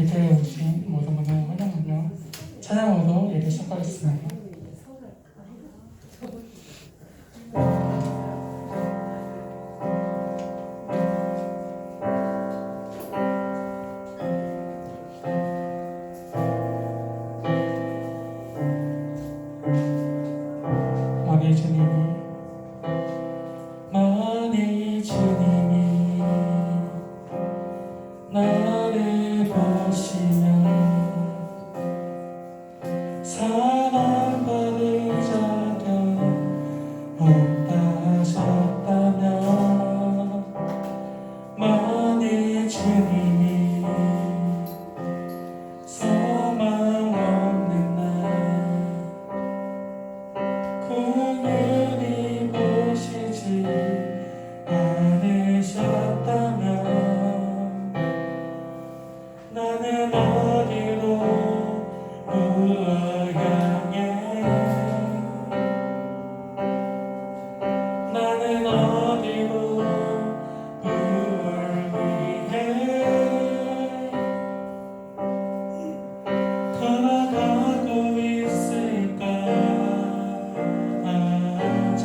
예배에 오신 모든 분을 환영하며 찬양으로 예배 시작하겠습니다. 만일 주님이 나를 보시면 사랑받을 자격 없다셨다면, 만일 주님이 소망 없는 날 긍휼히 보시지 않으셨다면, 나는 어디로 무엇 향해, 나는 어디로 무엇 위해 걸어가고 있을까. 참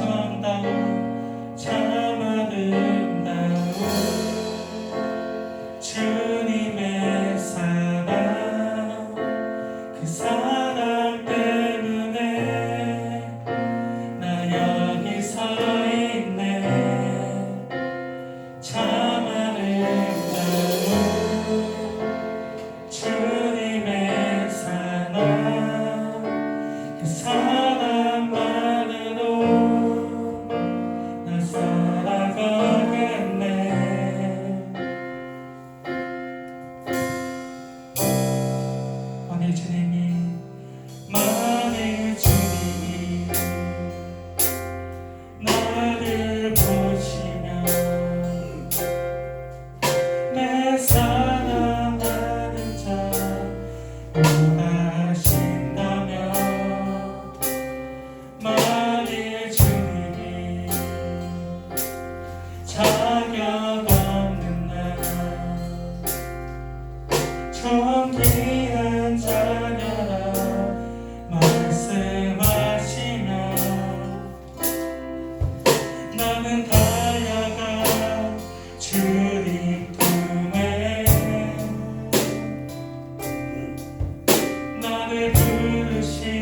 아름다운 주님의 사랑, 그 사랑 때문에 나 여기 서 있네. 참 아름다운 주님의 사랑, 그 사랑만으로 나 살아가겠네. 만일 주님이 나를 보시면 내 사랑하는 자 원하신다면, 만일 주님이 자격 없는 날 존귀한 자녀라 말씀하시면, 나는 달려가 주님 품에 나를 부르신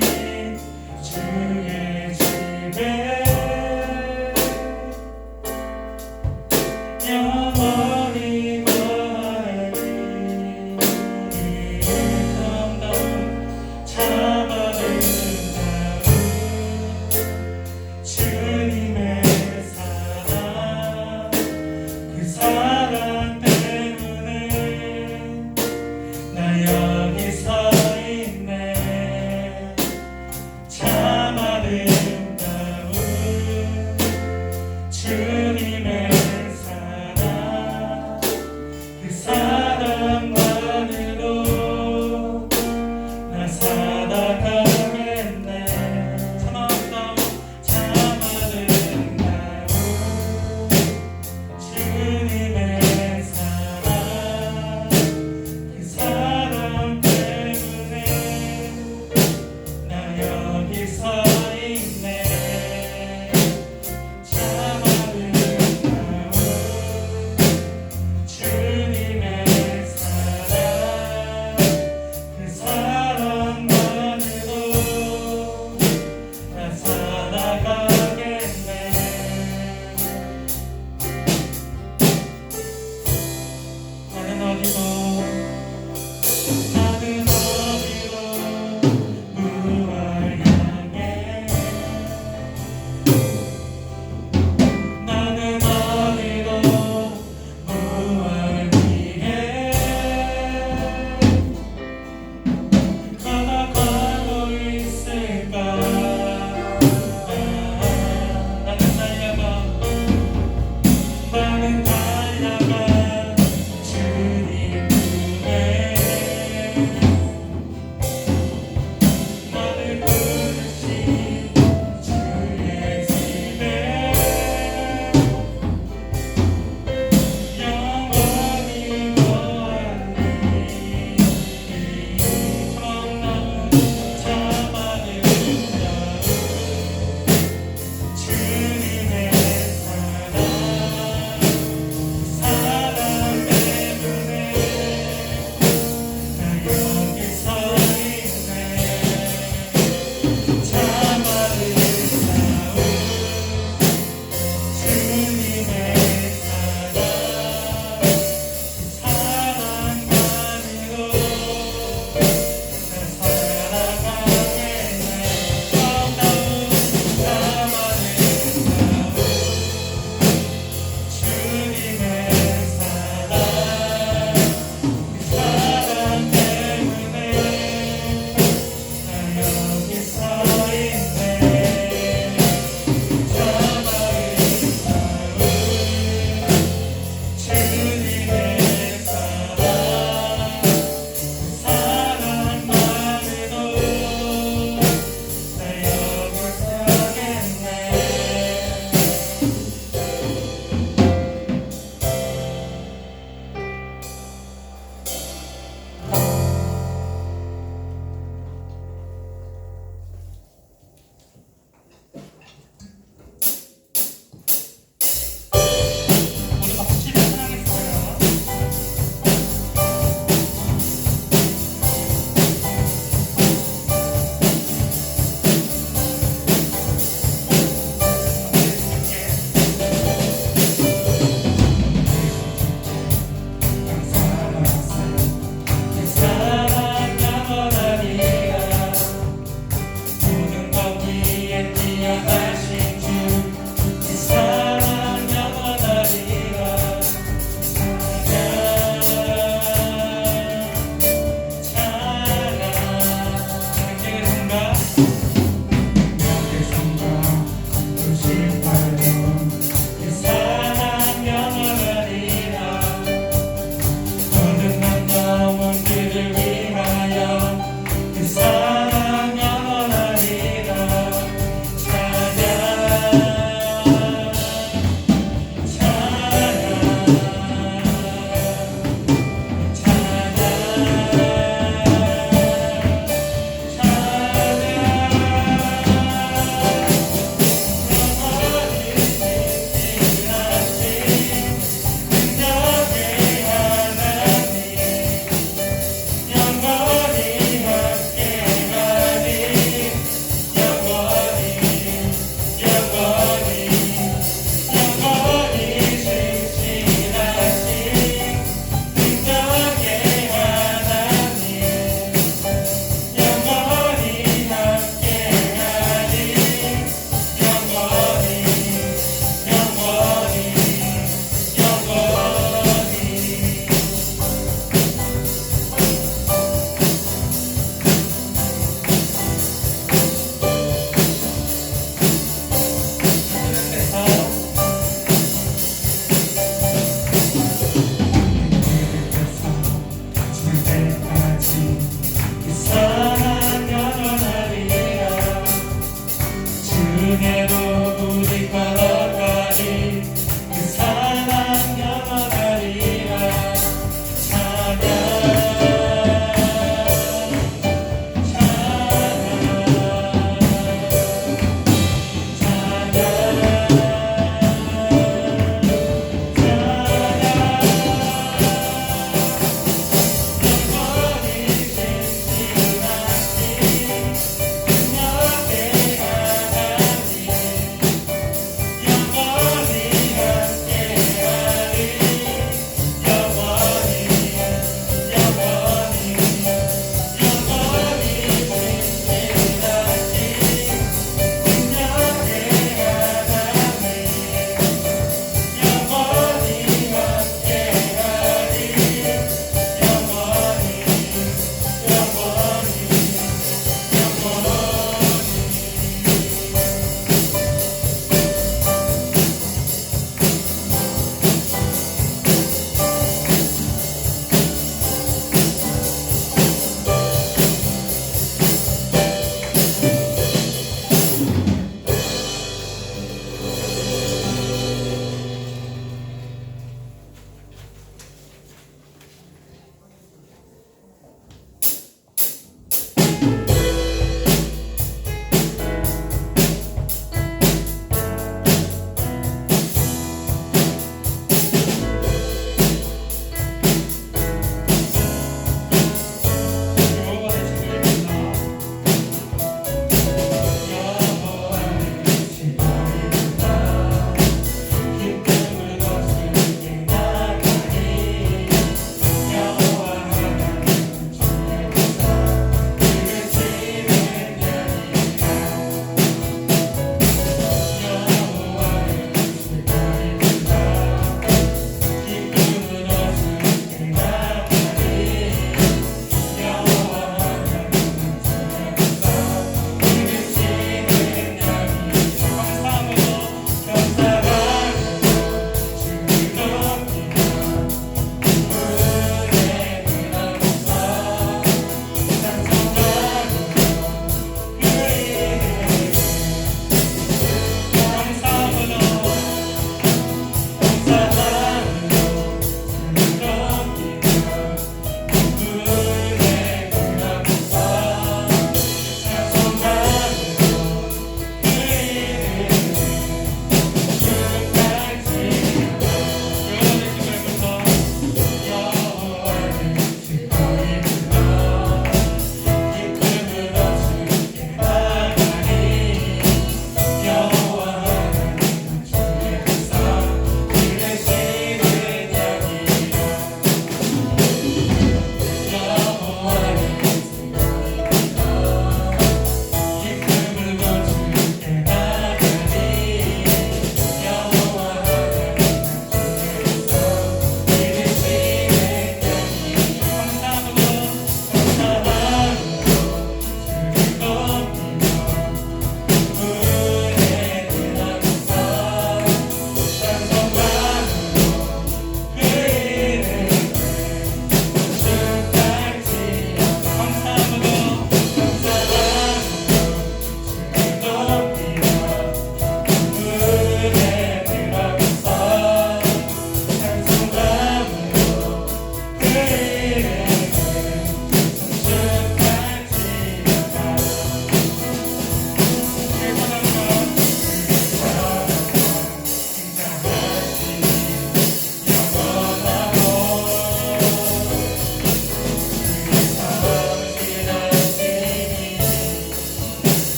주의 집에 영원히 거하리. 참 아름다운 주님의 사랑, 그 사랑 때문에 나 여기 서 있네. 참 아름다운 주님의 사랑,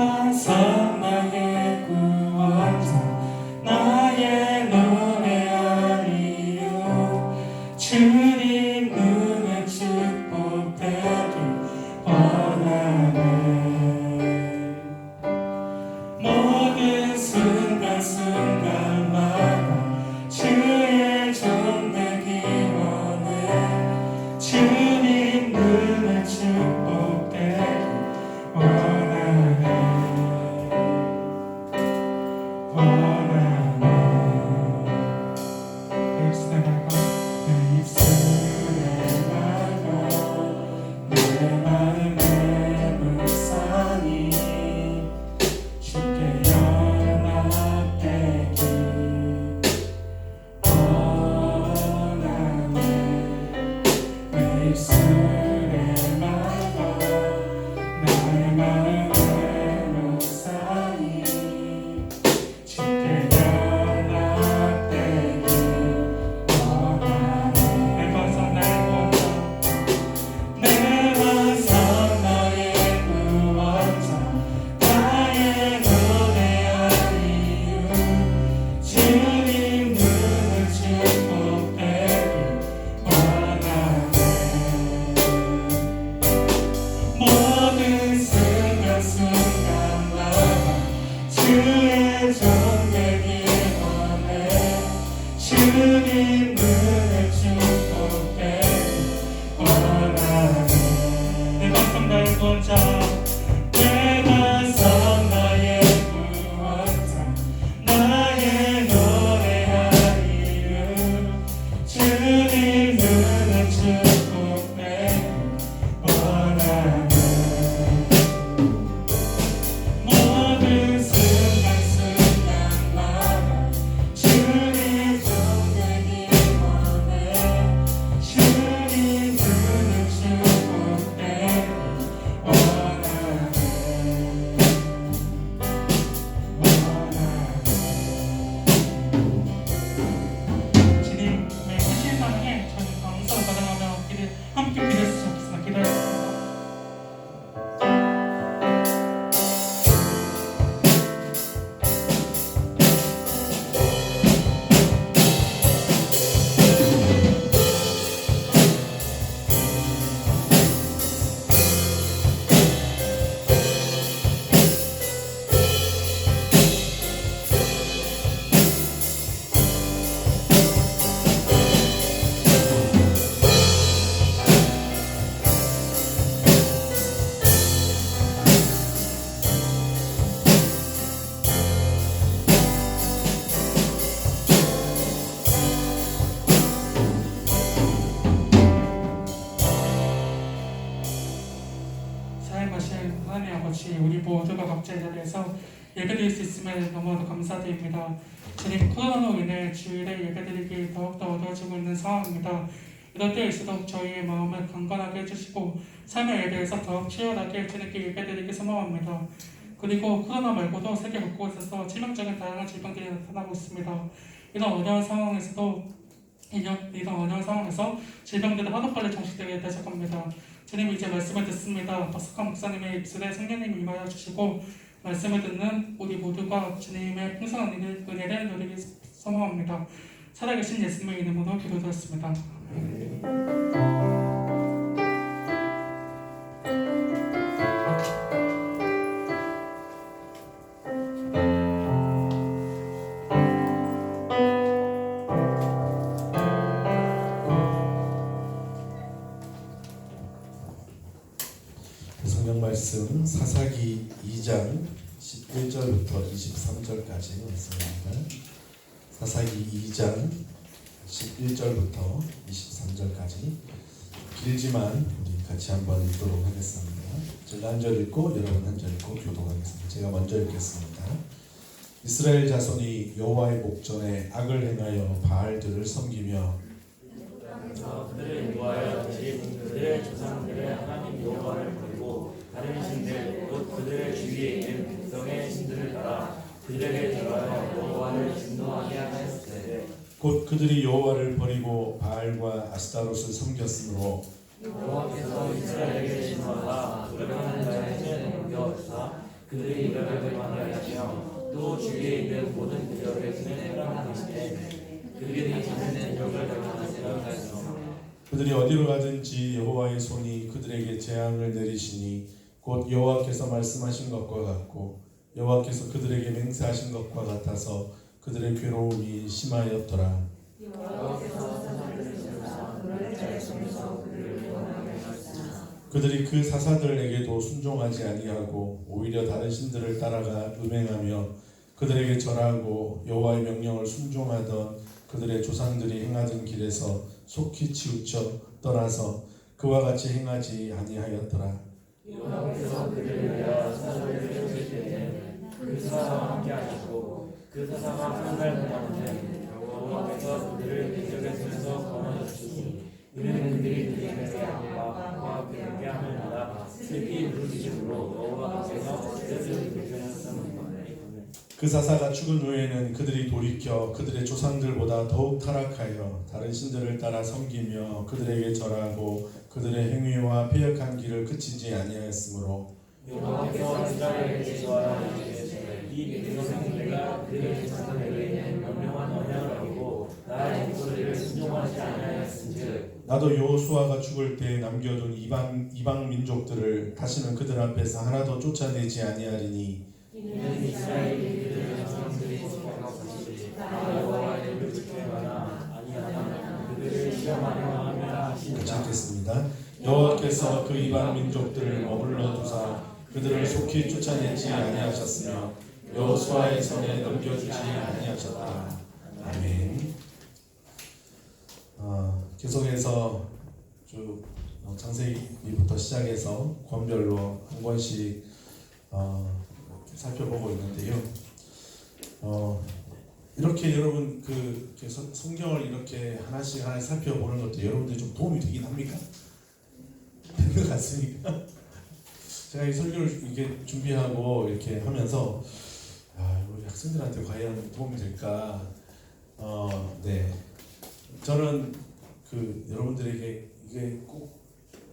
와서 나의 구원자 나의 노래하리요 주님 눈에 축복되기 원하네 모든 순간순간마다 주의 종 되기 원해 주님 눈에 축복되기 원하네 내 입술에 말고 내 입술에 말고 내 마음의 묵상이 쉽게 연합되기 원하네 내 입술에 말고 나의 마음의 묵상이 쉽게 연합되기 원하네 내 반성 나의 구원자 나의 노래하리요 주님 눈을 축복되기 원하네 모든 순간순간마다 주의 종 되기 원해 주님 눈을 축복되기 원하네 내 반성 나의 구원자 내 반성 나의 구원자 나의 노래하리요 주님 눈을 축복되기 원하네 모든 순간순간마다 주님 종 되기 원해 주님 눈을 축복되기 원하네 주님의 크신 사랑에 저희 감사를 받아가며 함께 기도했으면 좋겠습니다. 기도했습니다. 사랑하신 하나님 아버지 우리 모두가 각자의 자리에서 예배드릴 수 있음에 너무나도 감사드립니다. 주님 코로나로 인해 주일에 예배드리기 더욱더 어려워지고 있는 상황입니다. 이럴 때일수록 저희의 마음을 강건하게 해주시고 삶의 예배에서 더욱 치열하게 주님께 예배드리기 소망합니다. 그리고 코로나 말고도 세계 곳곳에서 치명적인 다양한 질병들이 나타나고 있습니다. 이런 어려운 상황에서 질병들이 하루빨리 종식되게 되실 겁니다. 주님 이제 말씀을 듣습니다. 박석환 목사님의 입술에 성령님이 임하여 주시고 말씀을 듣는 우리 모두가 주님의 풍성한 은혜를 누리기 소망합니다. 살아계신 예수님의 이름으로 기도드렸습니다. 성경 말씀 사사기 2장 11절부터 23절까지 말씀입니다. 사사기 2장 11절부터 23절까지 길지만 우리 같이 한번 읽도록 하겠습니다. 제가 한 절 읽고 여러분 한 절 읽고 교독하겠습니다. 제가 먼저 읽겠습니다. 이스라엘 자손이 여호와의 목전에 악을 행하여 바알들을 섬기며 그들을 인도하여 그들의 조상들의 하나님 여호와를 버리고 다른 신들 곧 그들의 주위에 있는 백성의 신들을 따라 그들에게 들어가여 여호와를 진노하게 하였으되 곧 그들이 여호와를 버리고 바알과 아스타롯을 섬겼으므로 여호와께서 이스라엘에게 진노하사 노력하는 자의 손에 넘겨주사 그들이 이렇게 하시며 또 주위에 있는 모든 대적을 사랑하시되 그들이 자신의 대적을 당하시며 그들이 어디로 가든지 여호와의 손이 그들에게 재앙을 내리시니 곧 여호와께서 말씀하신 것과 같고 여호와께서 그들에게 맹세하신 것과 같아서 그들의 괴로움이 심하였더라. 그들이 그 사사들에게도 순종하지 아니하고 오히려 다른 신들을 따라가 음행하며 그들에게 절하고 여호와의 명령을 순종하던 그들의 조상들이 행하던 길에서 속히 치우쳐 떠나서 그와 같이 행하지 아니하였더라. 여호와께서 그들을 위하여 사사들을 세우실 때에는 그 사사와 함께 하시고 그 사사가 한 달 동안은 여호와께서 그들을 대적의 손에서 거머쥐어 주시니 이는 그들이 그들에게 악과 그들에게 하느니라. 슬피 부르짖음으로 여호와께서 그들을 불편하셨음이니라. 그 사사가 죽은 후에는 그들이 돌이켜 그들의 조상들보다 더욱 타락하여 다른 신들을 따라 섬기며 그들에게 절하고 그들의 행위와 패역한 길을 그치지 아니하였으므로 여호와께서 이스라엘에게 지시하여 이르시되 이 백성들과 그들의 조상들에게는 명령한 언약을 어기고 나의 목소리를 순종하지 아니하였은즉 나도 여호수아가 죽을 때 남겨둔 이방 민족들을 다시는 그들 앞에서 하나도 쫓아내지 아니하리니 이는 이스라엘이 그들의 조상들이 지켜가고 같이 나 여호와의 이름을 지켜가나 아니하면 그들을 시험하려 함이라 하시니라. 같이 읽겠습니다. 여호와께서 그 이방 민족들을 머물러 두사 그들을 속히 쫓아내지 아니하셨으며 여호수아의 손에 넘겨주지 아니하셨다. 아멘. 계속해서 쭉 창세기부터 시작해서 권별로 한 권씩 살펴보고 있는데요. 이렇게 여러분 성경을 이렇게 하나씩 살펴보는 것도 여러분들이 좀 도움이 되긴 합니까? 되는 것 같습니까? 제가 이 설교를 이렇게 준비하고 이렇게 하면서 우리 학생들한테 과연 도움이 될까? 네. 저는 여러분들에게 이게 꼭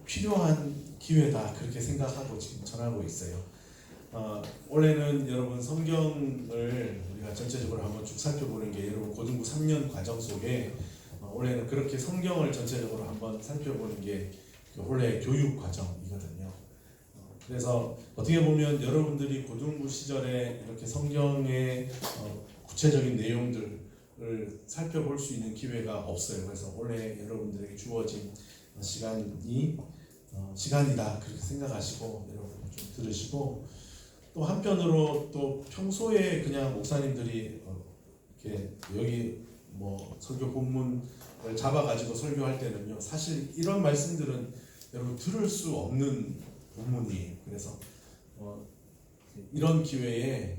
필요한 기회다 그렇게 생각하고 지금 전하고 있어요. 올해는 여러분 성경을 우리가 전체적으로 한번 쭉 살펴보는 게 여러분 고등부 3년 과정 속에 올해는 그렇게 성경을 전체적으로 한번 살펴보는 게 올해 교육 과정이거든요. 그래서 어떻게 보면 여러분들이 고등부 시절에 이렇게 성경의 구체적인 내용들을 살펴볼 수 있는 기회가 없어요. 그래서 올해 여러분들에게 주어진 시간이다 그렇게 생각하시고 여러분 좀 들으시고 또 한편으로 또 평소에 그냥 목사님들이 이렇게 여기 설교 본문을 잡아가지고 설교할 때는요 사실 이런 말씀들은 여러분 들을 수 없는 본문이에요. 그래서 이런 기회에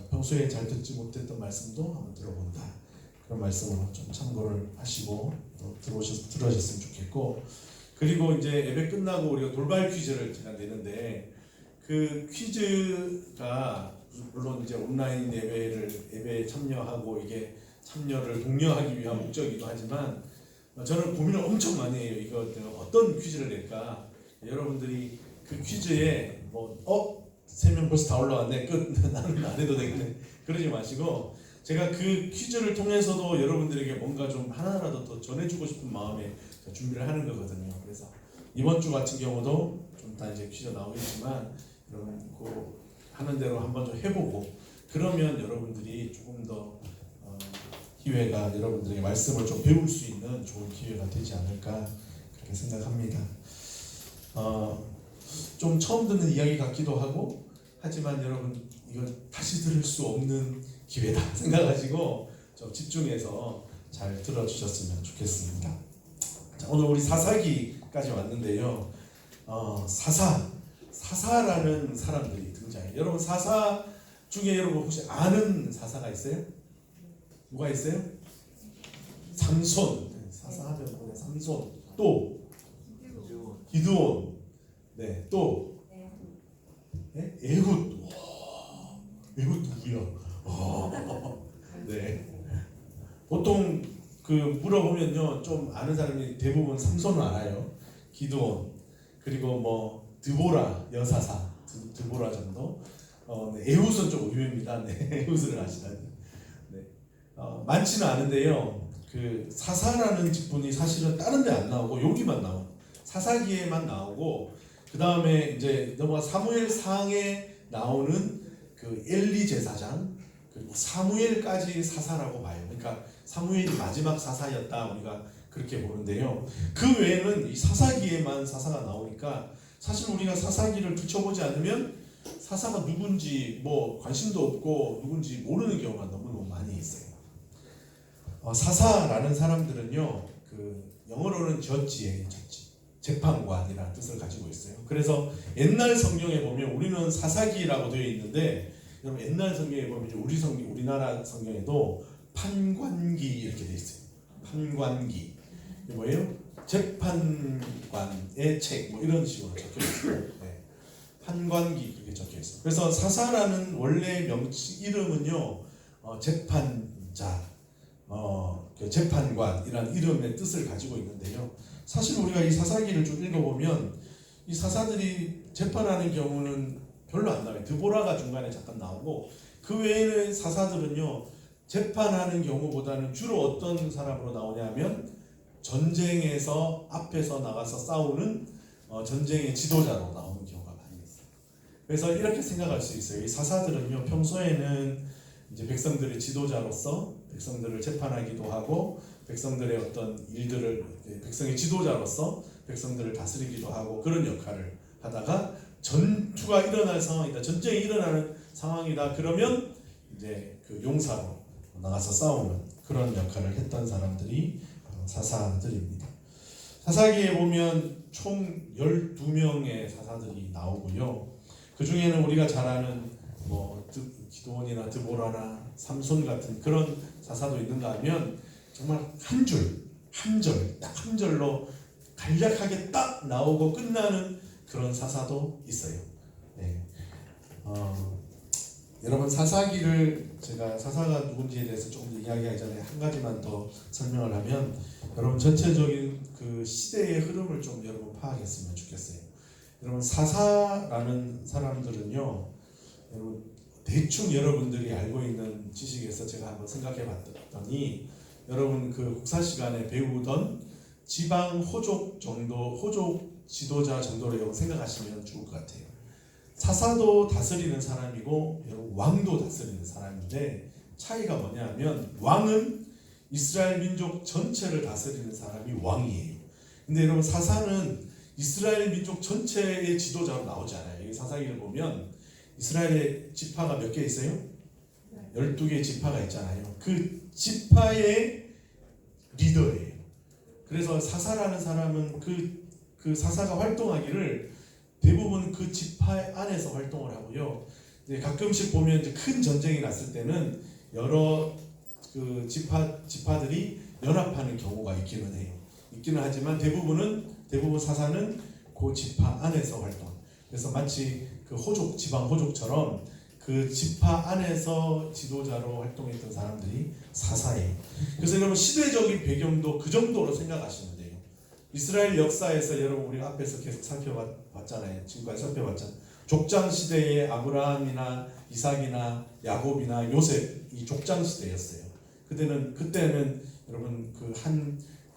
평소에 잘 듣지 못했던 말씀도 한번 들어본다 그런 말씀으로 좀 참고를 하시고 또 들어주셨으면 좋겠고 그리고 이제 예배 끝나고 우리가 돌발 퀴즈를 제가 내는데 그 퀴즈가 물론 이제 온라인 예배에 참여하고 이게 참여를 독려하기 위한 목적이기도 하지만 저는 고민을 엄청 많이 해요. 이거 어떤 퀴즈를 낼까? 여러분들이 그 퀴즈에 3명 벌써 다 올라왔네. 끝. 나는 안 해도 되겠네. 그러지 마시고 제가 그 퀴즈를 통해서도 여러분들에게 뭔가 좀 하나라도 더 전해주고 싶은 마음에 준비를 하는 거거든요. 그래서 이번 주 같은 경우도 좀 다 이제 퀴즈 나오겠지만 여러분 하는 대로 한번 좀 해보고 그러면 여러분들이 조금 더 기회가 여러분들에게 말씀을 좀 배울 수 있는 좋은 기회가 되지 않을까 그렇게 생각합니다. 좀 처음 듣는 이야기 같기도 하고 하지만 여러분 이건 다시 들을 수 없는 기회다 생각하시고 좀 집중해서 잘 들어주셨으면 좋겠습니다. 자, 오늘 우리 사사기까지 왔는데요. 사사라는 사람들이 등장해요. 여러분 사사 중에 여러분 혹시 아는 사사가 있어요? 누가 있어요? 삼손. 사사하면 삼손. 또 기드온. 네, 또 네? 에훗. 에훗 누구야? 네. 보통 물어보면요 좀 아는 사람이 대부분 삼손을 알아요. 기드온 그리고 드보라 여사사 드보라 정도 네, 에훗은 좀 의외입니다. 네, 에훗을 아시다니. 네. 많지는 않은데요. 그 사사라는 직분이 사실은 다른 데 안 나오고 여기만 나와요. 사사기에만 나오고 그 다음에 이제 넘어가 사무엘상에 나오는 그 엘리 제사장 그리고 사무엘까지 사사라고 봐요. 그러니까 사무엘이 마지막 사사였다 우리가 그렇게 보는데요. 그 외에는 이 사사기에만 사사가 나오니까 사실 우리가 사사기를 붙여보지 않으면 사사가 누군지 뭐 관심도 없고 누군지 모르는 경우가 너무 많이 있어요. 사사라는 사람들은요, 그 영어로는 저지에 재판관이라는 뜻을 가지고 있어요. 그래서 옛날 성경에 보면 우리는 사사기라고 되어 있는데 여러분 옛날 성경에 보면 우리나라 성경에도 판관기 이렇게 되어 있어요. 판관기 이게 뭐예요? 재판관의 책 뭐 이런 식으로 적혀 있어요. 네. 판관기 그렇게 적혀 있어요. 그래서 사사라는 원래 명칭 이름은요 재판자, 그 재판관이라는 이름의 뜻을 가지고 있는데요. 사실 우리가 이 사사기를 좀 읽어보면 이 사사들이 재판하는 경우는 별로 안 나와요. 드보라가 중간에 잠깐 나오고 그 외에는 사사들은요 재판하는 경우보다는 주로 어떤 사람으로 나오냐면 전쟁에서 앞에서 나가서 싸우는 전쟁의 지도자로 나오는 경우가 많이 있어요. 그래서 이렇게 생각할 수 있어요. 이 사사들은요 평소에는 이제 백성들의 지도자로서 백성들을 재판하기도 하고 백성들의 어떤 일들을 백성의 지도자로서 백성들을 다스리기도 하고 그런 역할을 하다가 전투가 일어날 상황이다, 전쟁이 일어나는 상황이다 그러면 이제 그 용사로 나가서 싸우는 그런 역할을 했던 사람들이 사사들입니다. 사사기에 보면 총 12명의 사사들이 나오고요. 그 중에는 우리가 잘 아는 뭐 기드온이나 드보라나 삼손 같은 그런 사사도 있는가 하면 정말 한 절, 딱 한 절로 간략하게 딱 나오고 끝나는 그런 사사도 있어요. 네. 여러분 사사기를 제가 사사가 누군지에 대해서 조금 더 이야기하기 전에 한 가지만 더 설명을 하면 여러분 전체적인 그 시대의 흐름을 좀 여러분 파악했으면 좋겠어요. 여러분 사사라는 사람들은요, 여러분 대충 여러분들이 알고 있는 지식에서 제가 한번 생각해 봤더니 여러분 그 국사 시간에 배우던 지방 호족 정도, 호족 지도자 정도로 여러분 생각하시면 좋을 것 같아요. 사사도 다스리는 사람이고 여러분 왕도 다스리는 사람인데 차이가 뭐냐면 왕은 이스라엘 민족 전체를 다스리는 사람이 왕이에요. 근데 여러분 사사는 이스라엘 민족 전체의 지도자로 나오지 않아요. 이 사사기를 보면 이스라엘의 지파가 몇 개 있어요? 12개의 지파가 있잖아요. 그 지파의 리더예요. 그래서 사사라는 사람은 그 사사가 활동하기를 대부분 그 지파 안에서 활동을 하고요. 이제 가끔씩 보면 이제 큰 전쟁이 났을 때는 여러 그 지파들이 연합하는 경우가 있기는 해요. 있기는 하지만 대부분 사사는 그 지파 안에서 활동. 그래서 마치 그 지방 호족처럼 그 지파 안에서 지도자로 활동했던 사람들이 사사예요. 그래서 여러분 시대적인 배경도 그 정도로 생각하시면 돼요. 이스라엘 역사에서 여러분 우리가 앞에서 계속 살펴봤잖아요. 지금까지 살펴봤잖아요. 족장 시대의 아브라함이나 이삭이나 야곱이나 요셉 이 족장 시대였어요. 그때는 여러분 그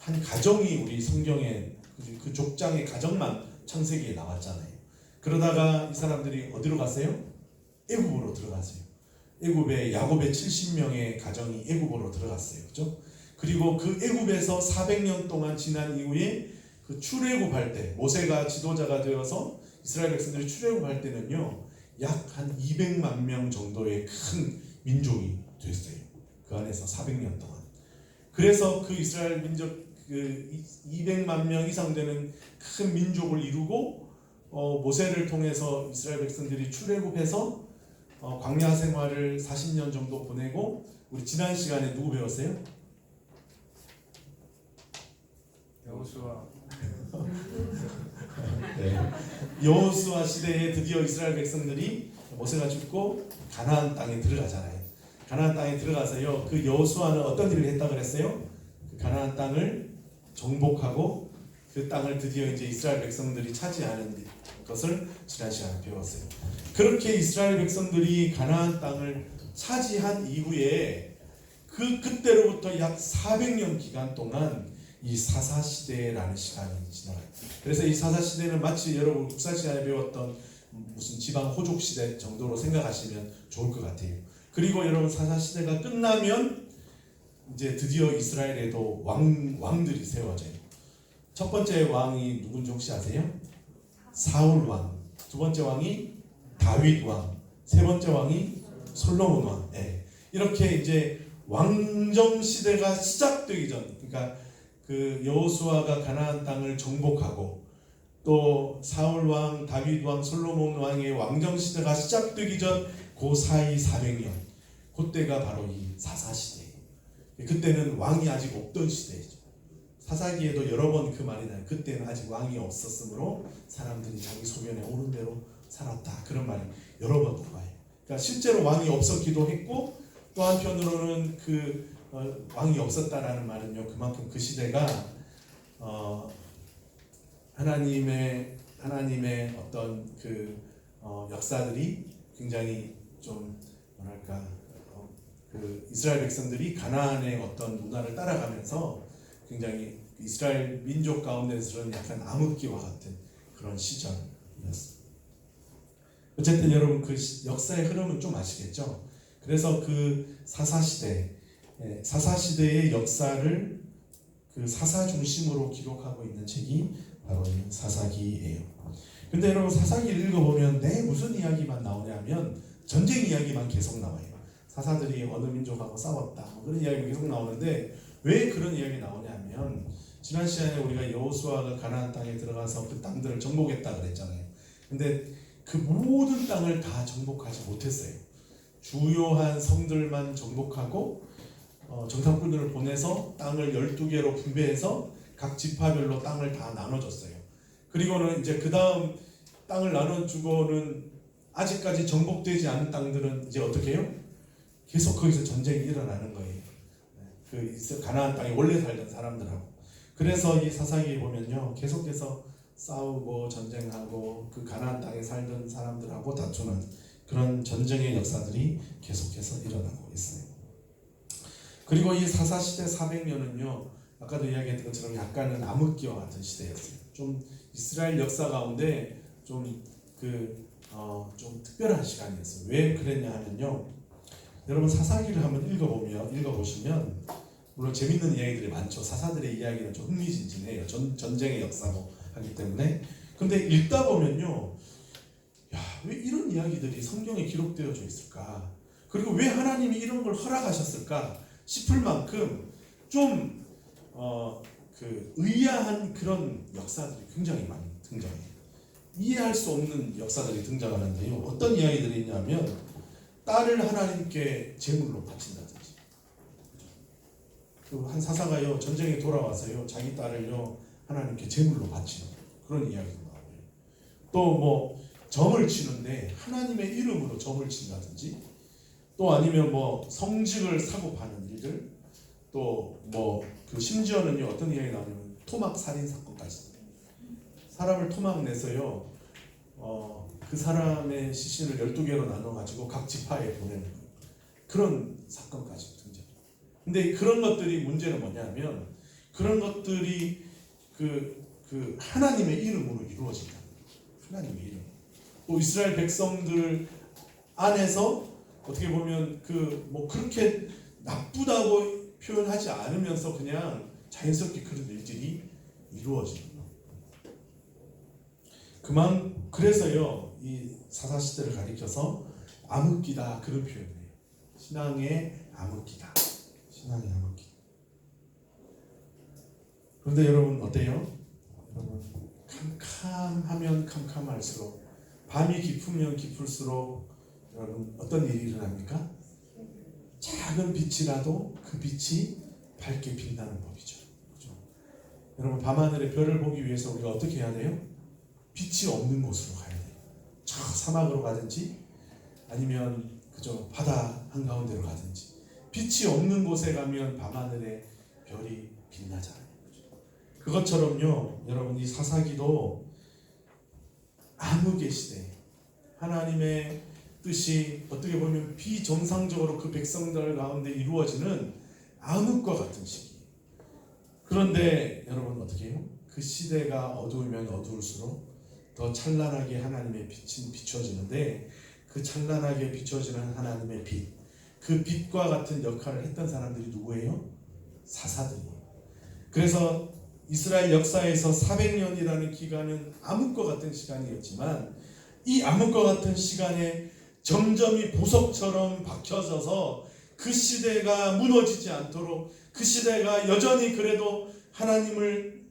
한 가정이 우리 성경에 그 족장의 가정만 창세기에 나왔잖아요. 그러다가 이 사람들이 어디로 갔어요? 애굽으로 들어갔어요. 애굽에 야곱의 70명의 가정이 애굽으로 들어갔어요. 그죠? 그리고 그 애굽에서 400년 동안 지난 이후에 그 출애굽할 때 모세가 지도자가 되어서 이스라엘 백성들이 출애굽할 때는요 약 한 200만 명 정도의 큰 민족이 됐어요. 그 안에서 400년 동안. 그래서 그 이스라엘 민족 그 200만 명 이상 되는 큰 민족을 이루고 모세를 통해서 이스라엘 백성들이 출애굽해서 광야 생활을 40년 정도 보내고 우리 지난 시간에 누구 배웠어요? 여호수아. 네. 여호수아 시대에 드디어 이스라엘 백성들이 모세가 죽고 가나안 땅에 들어가잖아요. 가나안 땅에 들어가서요. 그 여호수아는 어떤 일을 했다 그랬어요? 그 가나안 땅을 정복하고 그 땅을 드디어 이제 이스라엘 백성들이 차지하는 것을 지난 시간에 배웠어요. 그렇게 이스라엘 백성들이 가나안 땅을 차지한 이후에 그때로부터 약 400년 기간 동안 이 사사시대라는 시간이 지나가요. 그래서 이 사사시대는 마치 여러분 국사 시간에 배웠던 무슨 지방 호족시대 정도로 생각하시면 좋을 것 같아요. 그리고 여러분 사사시대가 끝나면 이제 드디어 이스라엘에도 왕들이 세워져요. 첫 번째 왕이 누군지 혹시 아세요? 사울 왕. 두 번째 왕이 다윗 왕. 세 번째 왕이 솔로몬 왕. 네. 이렇게 이제 왕정 시대가 시작되기 전, 그러니까 그 여호수아가 가나안 땅을 정복하고 또 사울 왕, 다윗 왕, 솔로몬 왕의 왕정 시대가 시작되기 전 그 사이 400년, 그때가 바로 이 사사 시대예요. 그때는 왕이 아직 없던 시대죠. 사사기에도 여러 번 그 말이 나요. 그때는 아직 왕이 없었으므로 사람들이 자기 소견에 오른 대로 살았다. 그런 말이 여러 번 나와요. 그러니까 실제로 왕이 없었기도 했고 또 한편으로는 왕이 없었다라는 말은요. 그만큼 그 시대가 하나님의 어떤 역사들이 굉장히 좀 뭐랄까 이스라엘 백성들이 가나안의 어떤 문화를 따라가면서 굉장히 이스라엘 민족 가운데서는 약간 암흑기와 같은 그런 시절이었습니다. 어쨌든 여러분 그 역사의 흐름은 좀 아시겠죠? 그래서 그 사사시대의 역사를 그 사사 중심으로 기록하고 있는 책이 바로 이 사사기예요. 근데 여러분 사사기를 읽어보면 무슨 이야기만 나오냐면 전쟁 이야기만 계속 나와요. 사사들이 어느 민족하고 싸웠다 그런 이야기가 계속 나오는데 왜 그런 이야기 나오냐면 지난 시간에 우리가 여호수아가 가나안 땅에 들어가서 그 땅들을 정복했다 그랬잖아요. 근데 그 모든 땅을 다 정복하지 못했어요. 주요한 성들만 정복하고 정탐꾼들을 보내서 땅을 12개로 분배해서 각 지파별로 땅을 다 나눠줬어요. 그리고는 이제 그 다음 땅을 나눠주고는 아직까지 정복되지 않은 땅들은 이제 어떻게 해요? 계속 거기서 전쟁이 일어나는 거예요. 그 가나안 땅에 원래 살던 사람들하고. 그래서 이 사사기에 보면요, 계속해서 싸우고 전쟁하고 그 가나안 땅에 살던 사람들하고 다투는 그런 전쟁의 역사들이 계속해서 일어나고 있어요. 그리고 이 사사시대 400년은요, 아까도 이야기했던 것처럼 약간은 암흑기와 같은 시대였어요. 좀 이스라엘 역사 가운데 좀 특별한 시간이었어요. 왜 그랬냐 하면요, 여러분 사사기를 한번 읽어보시면 물론 재밌는 이야기들이 많죠. 사사들의 이야기는 좀 흥미진진해요. 전쟁의 역사고 하기 때문에. 근데 읽다 보면요, 왜 이런 이야기들이 성경에 기록되어져 있을까? 그리고 왜 하나님이 이런 걸 허락하셨을까 싶을 만큼 좀 의아한 그런 역사들이 굉장히 많이 등장해요. 이해할 수 없는 역사들이 등장하는데요. 어떤 이야기들이 있냐면 딸을 하나님께 제물로 바친다든지, 한 사사가요 전쟁에 돌아와서요 자기 딸을요 하나님께 제물로 바치는 그런 이야기가 나와요. 또 뭐 점을 치는데 하나님의 이름으로 점을 친다든지, 또 아니면 뭐 성직을 사고 파는 일들, 또 뭐 심지어는요 어떤 이야기 나오냐면 토막 살인 사건까지, 사람을 토막 내서요 그 사람의 시신을 12개로 나눠 가지고 각 지파에 보내는 거예요. 그런 사건까지 등장. 근데 그런 것들이 문제는 뭐냐면 그런 것들이 그 하나님의 이름으로 이루어진다. 하나님의 이름. 또 이스라엘 백성들 안에서 어떻게 보면 뭐 그렇게 나쁘다고 표현하지 않으면서 그냥 자연스럽게 그런 일들이 이루어지는 거예요. 그래서요 이 사사시대를 가리켜서 암흑기다 그런 표현을 해요. 신앙의 암흑기다. 신앙의 암흑기. 그런데 여러분 어때요? 여러분 캄캄하면 캄캄할수록, 밤이 깊으면 깊을수록 여러분 어떤 일이 일어납니까? 작은 빛이라도 그 빛이 밝게 빛나는 법이죠. 그렇죠? 여러분 밤하늘의 별을 보기 위해서 우리가 어떻게 해야 돼요? 빛이 없는 곳으로 가야 돼요. 저 사막으로 가든지 아니면 그저 바다 한가운데로 가든지, 빛이 없는 곳에 가면 밤하늘에 별이 빛나잖아요. 그것처럼요 여러분 이 사사기도 암흑의 시대, 하나님의 뜻이 어떻게 보면 비정상적으로 그 백성들 가운데 이루어지는 암흑과 같은 시기. 그런데 여러분 어떻게 해요? 그 시대가 어두우면 어두울수록 더 찬란하게 하나님의 빛은 비춰지는데, 그 찬란하게 비춰지는 하나님의 빛, 그 빛과 같은 역할을 했던 사람들이 누구예요? 사사들이에요. 그래서 이스라엘 역사에서 400년이라는 기간은 암흑과 같은 시간이었지만, 이 암흑과 같은 시간에 점점이 보석처럼 박혀져서 그 시대가 무너지지 않도록, 그 시대가 여전히 그래도 하나님을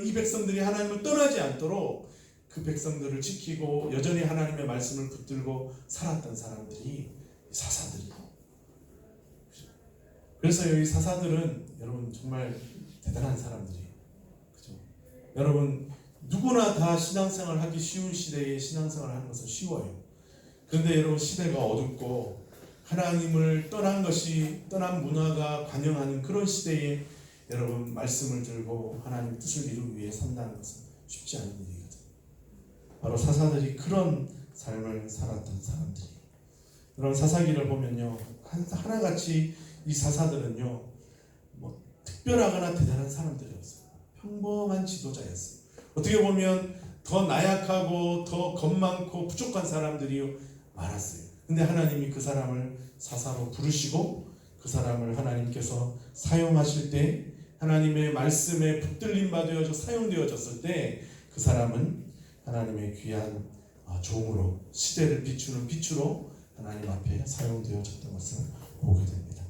이 백성들이 하나님을 떠나지 않도록 그 백성들을 지키고 여전히 하나님의 말씀을 붙들고 살았던 사람들이 사사들이에요. 그래서 이 사사들은 여러분 정말 대단한 사람들이에요. 그죠? 여러분 누구나 다 신앙생활 하기 쉬운 시대에 신앙생활 하는 것은 쉬워요. 그런데 여러분 시대가 어둡고 하나님을 떠난 문화가 관영하는 그런 시대에 여러분 말씀을 들고 하나님의 뜻을 이루기 위해 산다는 것은 쉽지 않은 일이거든요. 바로 사사들이 그런 삶을 살았던 사람들이에요. 여러분 사사기를 보면요, 하나같이 이 사사들은요 뭐 특별하거나 대단한 사람들이었어요. 평범한 지도자였어요. 어떻게 보면 더 나약하고 더 겁많고 부족한 사람들이 많았어요. 근데 하나님이 그 사람을 사사로 부르시고 그 사람을 하나님께서 사용하실 때, 하나님의 말씀에 붙들림 받아져 사용되어졌을 때 그 사람은 하나님의 귀한 종으로, 시대를 비추는 빛으로 하나님 앞에 사용되어졌던 것을 보게 됩니다.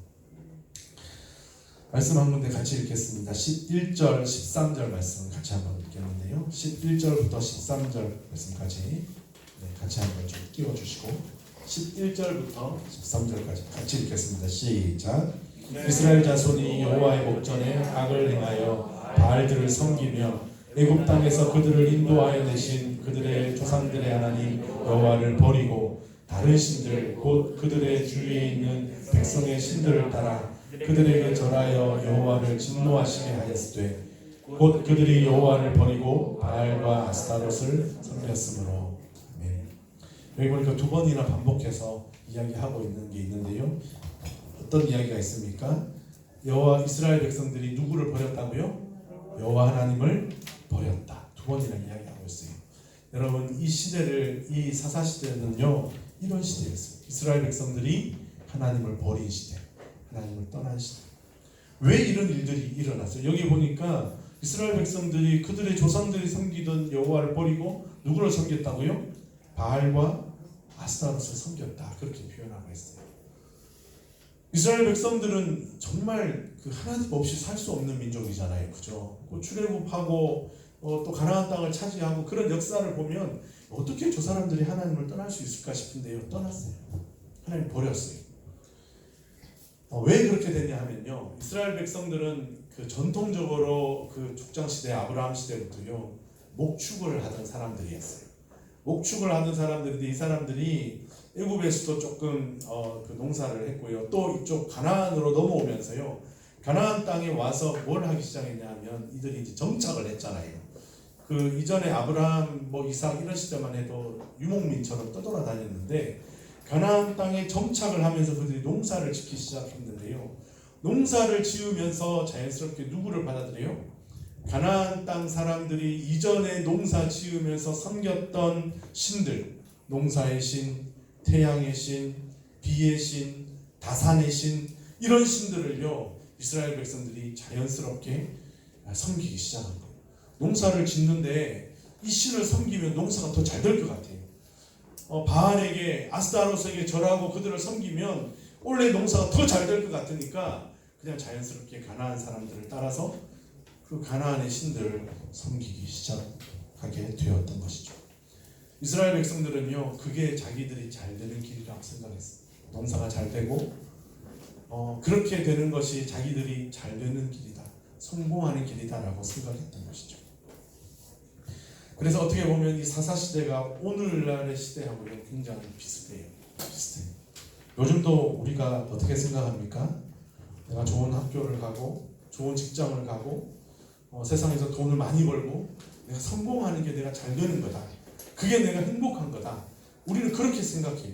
말씀 한 군데 같이 읽겠습니다. 11절 13절 말씀 같이 한번 읽겠는데요, 11절부터 13절 말씀까지 같이 한번 좀 띄워주시고 11절부터 13절까지 같이 읽겠습니다. 시작. 이스라엘 자손이 여호와의 목전에 악을 행하여 바알들을 섬기며 애굽 땅에서 그들을 인도하여 내신 그들의 조상들의 하나님 여호와를 버리고 다른 신들 곧 그들의 주위에 있는 백성의 신들을 따라 그들에게 절하여 여호와를 진노하시게 하였으되 곧 그들이 여호와를 버리고 바알과 아스타롯을 섬겼으므로. 아멘. 여기 보니까 두 번이나 반복해서 이야기하고 있는 게 있는데요, 어떤 이야기가 있습니까? 여호와 이스라엘 백성들이 누구를 버렸다고요? 여호와 하나님을 버렸다. 두 번이나 이야기하고 있어요. 여러분 이 시대를, 이 사사 시대는요 이런 시대였어요. 이스라엘 백성들이 하나님을 버린 시대, 하나님을 떠난 시대. 왜 이런 일들이 일어났어요? 여기 보니까 이스라엘 백성들이 그들의 조상들이 섬기던 여호와를 버리고 누구를 섬겼다고요? 바알과 아스타롯을 섬겼다. 그렇게 표현하고 있어요. 이스라엘 백성들은 정말 그 하나님 없이 살 수 없는 민족이잖아요. 그죠? 출애굽하고 또 가나안 땅을 차지하고 그런 역사를 보면 어떻게 저 사람들이 하나님을 떠날 수 있을까 싶은데요, 떠났어요. 하나님 버렸어요. 왜 그렇게 됐냐 하면요, 이스라엘 백성들은 그 전통적으로 그 족장시대 아브라함 시대부터요 목축을 하던 사람들이었어요. 목축을 하던 사람들인데 이 사람들이 애굽에서도 조금 그 농사를 했고요, 또 이쪽 가나안으로 넘어오면서요 가나안 땅에 와서 뭘 하기 시작했냐 하면 이들이 이제 정착을 했잖아요. 그 이전에 아브라함 이삭 이런 시대만 해도 유목민처럼 떠돌아다녔는데 가나안 땅에 정착을 하면서 그들이 농사를 짓기 시작했는데요, 농사를 지으면서 자연스럽게 누구를 받아들여요? 가나안 땅 사람들이 이전에 농사 지으면서 섬겼던 신들, 농사의 신, 태양의 신, 비의 신, 다산의 신, 이런 신들을요 이스라엘 백성들이 자연스럽게 섬기기 시작한 거예요. 농사를 짓는데 이 신을 섬기면 농사가 더 잘 될 것 같아요. 바알에게, 아스타롯에게 절하고 그들을 섬기면 원래 농사가 더 잘 될 것 같으니까 그냥 자연스럽게 가나안 사람들을 따라서 그 가나안의 신들을 섬기기 시작하게 되었던 것이죠. 이스라엘 백성들은요 그게 자기들이 잘 되는 길이라고 생각했어요. 농사가 잘 되고 그렇게 되는 것이 자기들이 잘 되는 길이다, 성공하는 길이다라고 생각했던 것이죠. 그래서 어떻게 보면 이 사사시대가 오늘날의 시대하고 굉장히 비슷해요. 요즘도 우리가 어떻게 생각합니까? 내가 좋은 학교를 가고 좋은 직장을 가고 세상에서 돈을 많이 벌고 내가 성공하는 게 내가 잘 되는 거다, 그게 내가 행복한 거다. 우리는 그렇게 생각해요.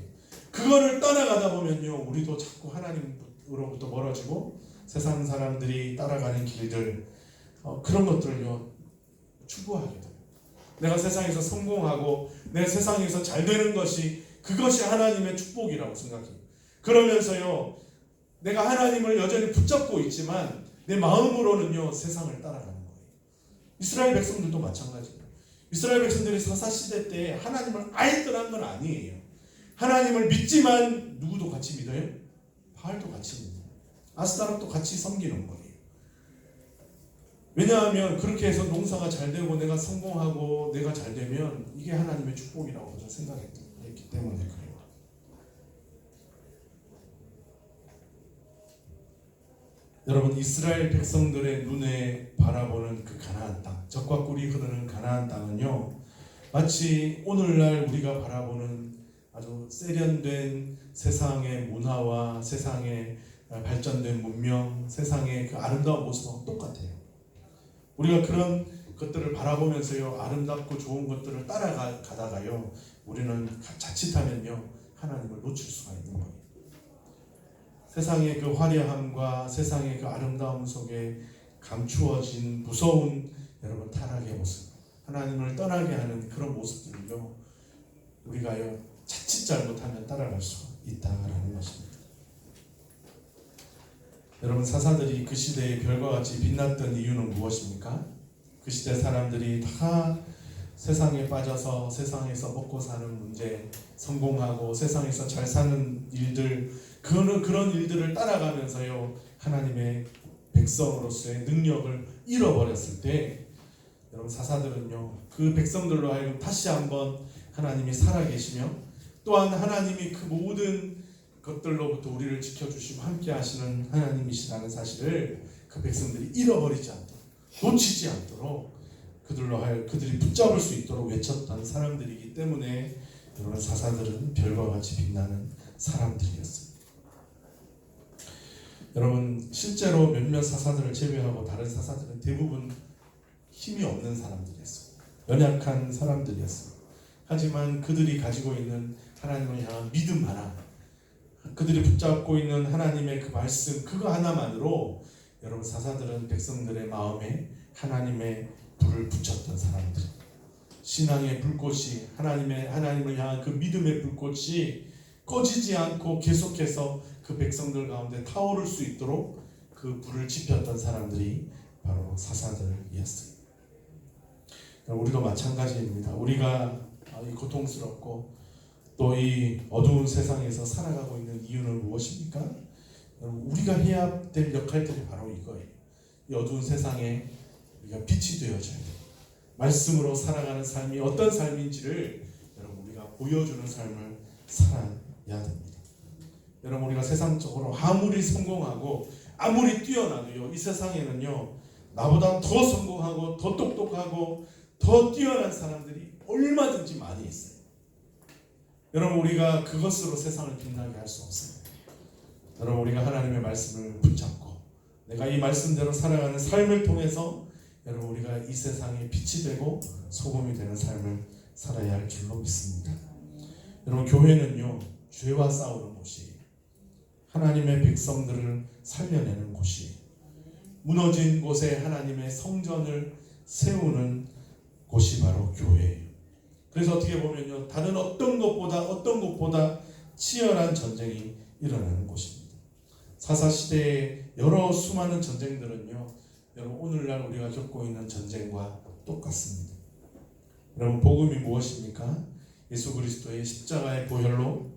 그거를 따라가다 보면요, 우리도 자꾸 하나님으로부터 멀어지고 세상 사람들이 따라가는 길들, 그런 것들을요 추구하게 돼요. 내가 세상에서 성공하고 내가 세상에서 잘 되는 것이, 그것이 하나님의 축복이라고 생각해요. 그러면서요, 내가 하나님을 여전히 붙잡고 있지만 내 마음으로는요 세상을 따라가는 거예요. 이스라엘 백성들도 마찬가지예요. 이스라엘 백성들이 사사시대 때 하나님을 아예 떠난 건 아니에요. 하나님을 믿지만 누구도 같이 믿어요? 바알도 같이 믿어요. 아스타롯도 같이 섬기는 거예요. 왜냐하면 그렇게 해서 농사가 잘 되고 내가 성공하고 내가 잘 되면 이게 하나님의 축복이라고 저는 생각했기 때문에 그래요. 여러분, 이스라엘 백성들의 눈에 바라보는 그 가나안 땅, 젖과 꿀이 흐르는 가나안 땅은요, 마치 오늘날 우리가 바라보는 아주 세련된 세상의 문화와 세상의 발전된 문명, 세상의 그 아름다운 모습하고 똑같아요. 우리가 그런 것들을 바라보면서요, 아름답고 좋은 것들을 따라가다가요, 우리는 자칫하면요 하나님을 놓칠 수가 있는 거예요. 세상의 그 화려함과 세상의 그 아름다움 속에 감추어진 무서운 여러분 타락의 모습, 하나님을 떠나게 하는 그런 모습들을요 우리가요 자칫 잘못하면 따라갈 수가 있다라는 것입니다. 여러분, 사사들이 그 시대에 별과 같이 빛났던 이유는 무엇입니까? 그 시대 사람들이 다 세상에 빠져서 세상에서 먹고 사는 문제, 성공하고 세상에서 잘 사는 일들, 그런 일들을 따라가면서요 하나님의 백성으로서의 능력을 잃어버렸을 때, 여러분 사사들은요 그 백성들로 하여금 다시 한번 하나님이 살아계시며 또한 하나님이 그 모든 것들로부터 우리를 지켜주시고 함께 하시는 하나님이시라는 사실을 그 백성들이 잃어버리지 않도록, 놓치지 않도록 그들이 붙잡을 수 있도록 외쳤던 사람들이기 때문에 여러분 사사들은 별과 같이 빛나는 사람들이었습니다. 여러분, 실제로 몇몇 사사들을 제외하고 다른 사사들은 대부분 힘이 없는 사람들이었어요. 연약한 사람들이었어요. 하지만 그들이 가지고 있는 하나님을 향한 믿음 하나, 그들이 붙잡고 있는 하나님의 그 말씀, 그거 하나만으로 여러분 사사들은 백성들의 마음에 하나님의 불을 붙였던 사람들, 신앙의 불꽃이, 하나님을 향한 그 믿음의 불꽃이 꺼지지 않고 계속해서 그 백성들 가운데 타오를 수 있도록 그 불을 지폈던 사람들이 바로 사사들이었어요. 우리도 마찬가지입니다. 우리가 이 고통스럽고 또 이 어두운 세상에서 살아가고 있는 이유는 무엇입니까? 우리가 해야 될 역할들이 바로 이거예요. 이 어두운 세상에 우리가 빛이 되어줘야 돼요. 말씀으로 살아가는 삶이 어떤 삶인지를 여러분 우리가 보여주는 삶을 살아야 됩니다. 여러분, 우리가 세상적으로 아무리 성공하고 아무리 뛰어나도요, 이 세상에는요 나보다 더 성공하고 더 똑똑하고 더 뛰어난 사람들이 얼마든지 많이 있어요. 여러분, 우리가 그것으로 세상을 빛나게 할 수 없어요. 여러분, 우리가 하나님의 말씀을 붙잡고 내가 이 말씀대로 살아가는 삶을 통해서 여러분 우리가 이 세상에 빛이 되고 소금이 되는 삶을 살아야 할 줄로 믿습니다. 여러분, 교회는요 죄와 싸우는 곳이에요. 하나님의 백성들을 살려내는 곳이에요. 무너진 곳에 하나님의 성전을 세우는 곳이 바로 교회예요. 그래서 어떻게 보면요 다른 어떤 것보다 치열한 전쟁이 일어나는 곳입니다. 사사시대의 여러 수많은 전쟁들은요 여러분 오늘날 우리가 겪고 있는 전쟁과 똑같습니다. 여러분, 복음이 무엇입니까? 예수 그리스도의 십자가의 보혈로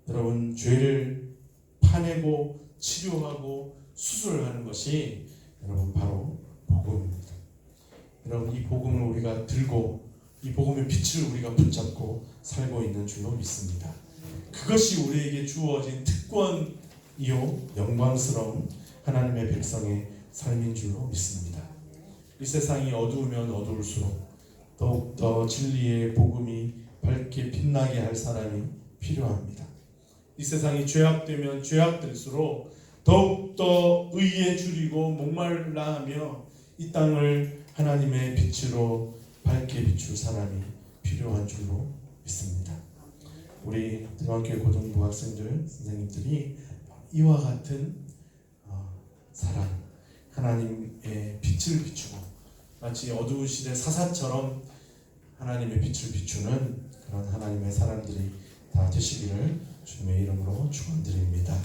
여러분 죄를 파내고 치료하고 수술하는 것이 여러분 바로 복음입니다. 여러분, 이 복음을 우리가 들고 이 복음의 빛을 우리가 붙잡고 살고 있는 줄로 믿습니다. 그것이 우리에게 주어진 특권이요 영광스러운 하나님의 백성의 삶인 줄로 믿습니다. 이 세상이 어두우면 어두울수록 더욱더 진리의 복음이 밝게 빛나게 할 사람이 필요합니다. 이 세상이 죄악되면 죄악될수록 더욱더 의에 줄이고 목말라 하며 이 땅을 하나님의 빛으로 밝게 비출 사람이 필요한 줄로 믿습니다. 우리 등학교 고등부 학생들 선생님들이 이와 같은 사랑, 하나님의 빛을 비추고 마치 어두운 시대 사사처럼 하나님의 빛을 비추는 그런 하나님의 사람들이 다 되시기를 주님의 이름으로 축원드립니다.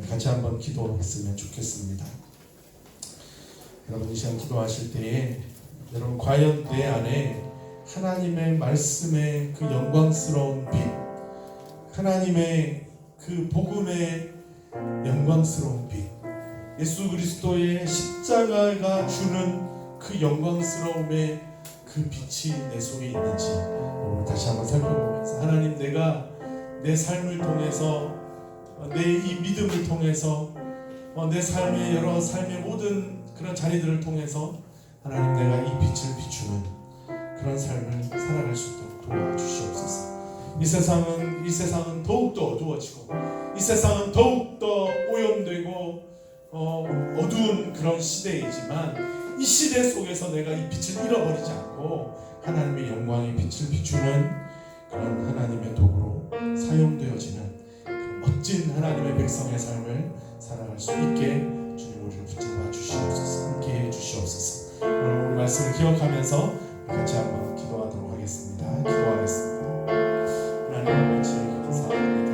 같이 한번 기도했으면 좋겠습니다. 여러분 이 시간 기도하실 때에 여러분 과연 내 안에 하나님의 말씀의 그 영광스러운 빛, 하나님의 그 복음의 영광스러운 빛, 예수 그리스도의 십자가가 주는 그 영광스러움의 그 빛이 내 속에 있는지 다시 한번 살펴보면서 하나님 내가 내 삶을 통해서 내 이 믿음을 통해서 내 삶의 여러 삶의 모든 그런 자리들을 통해서 하나님 내가 이 빛을 비추는 그런 삶을 살아갈 수 있도록 도와주시옵소서. 이 세상은 더욱더 어두워지고 이 세상은 더욱더 오염되고 어두운 그런 시대이지만 이 시대 속에서 내가 이 빛을 잃어버리지 않고 하나님의 영광의 빛을 비추는 그런 하나님의 도구로 사용되어지는 그런 멋진 하나님의 백성의 삶을 살아갈 수 있게 주님 우리를 붙잡아 주시옵소서. 함께해 주시옵소서. 오늘 우리 말씀을 기억하면서 같이 한번 기도하도록 하겠습니다. 기도하겠습니다. 하나님 아버지 감사합니다.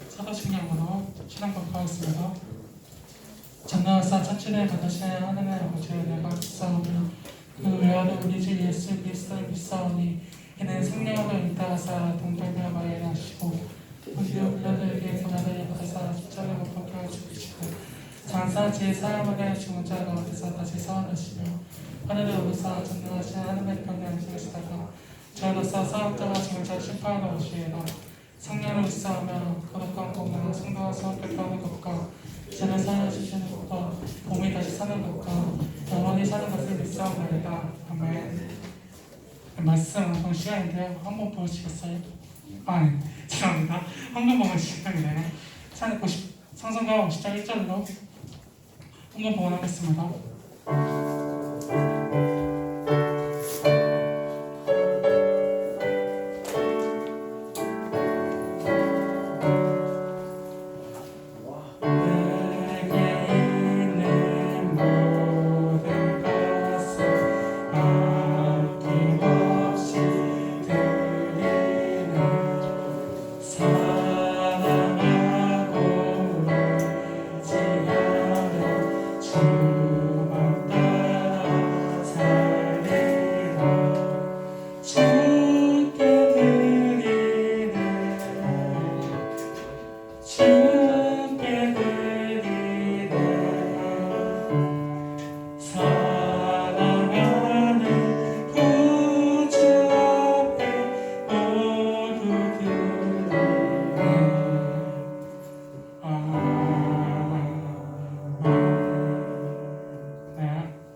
사도신경으로 신앙 고백하겠습니다. 전능하사 천지를 만드신 하늘의 아버지를 내가 믿사오니 그 외아들 우리 주 예수 그리스도를 믿사오니 이는 성령으로 인도하사 동정녀 마리아를 하시고 본디오 빌라도에게 고난을 받으사 십자가에 못 박혀 죽으시고 장사지의 사람에게 죽은 자 가운데서 다시 살아나시며 하늘에 오르사 전능하신 하나님의 평에 앉으시다가 저로서 사업자와 죽은 자 심판하러 오시리라. 성령을 믿사오며 거룩한 공로로 성도와 성격하는 것과 죄를 사하시는 것과 몸이 다시 사는 것과 영원히 사는 것을 믿사옵나이다. 아멘. 말씀 한번 시간인데요. 한번 보시겠어요? 네. 죄송합니다. 한번 보면 시간이네요. 성성가 50장 1절로 한번 보관하겠습니다.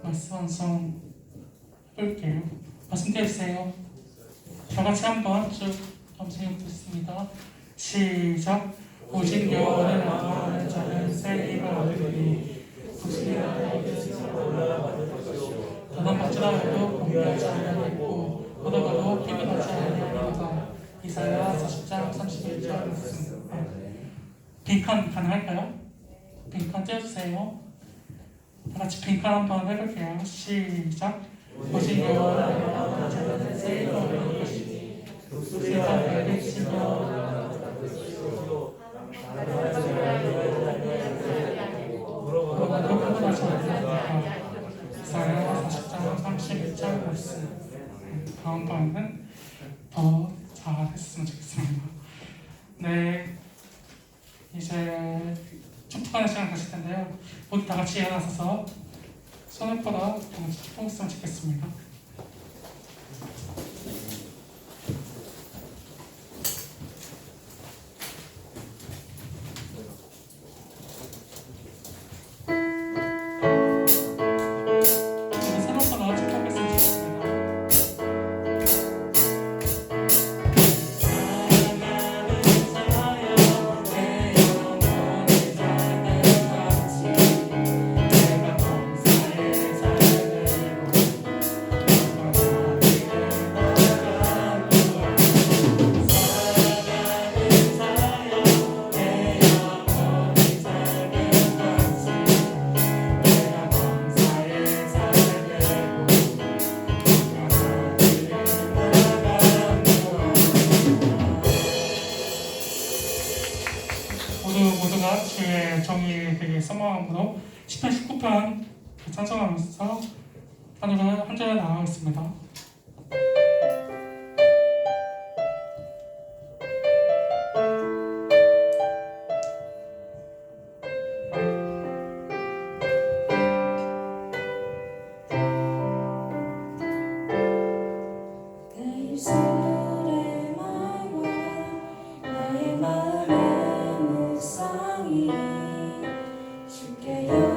말씀 완성 해볼게요. 말씀 띄워주세요. 같이 한번 쭉 검증해 보겠습니다. 시작. 오직 여호와를 악마하는 자는 새 입을 얻으리니 너는 받으라 해도 공개하지 아니하겠고 얻어가도 비밀하지 아니하리로다. 이사야 40장 31절 말씀. 빈칸 가능할까요? 빈칸 띄워주세요. 다 같이 빈칸 한번 해볼게요. 시작. 오직 여호와를 악마하는 자는 새 입을 얻을 것이니 세상에 내리시며 물어봐도 구분하지 않으리로다. 이사야 40장 31절 말씀. 다음번에는 더 잘했으면 좋겠습니다. 네, 이제 축복하는 시간 가실 텐데요. 모두 다 같이 일어나서 손을 뻗어 다 같이 축복했으면 좋겠습니다. 모두가 주의 정의에 되게 써마음으로 10편 19편 찬송하면서 하늘을 한 절에 나가겠습니다. 주께 연합되길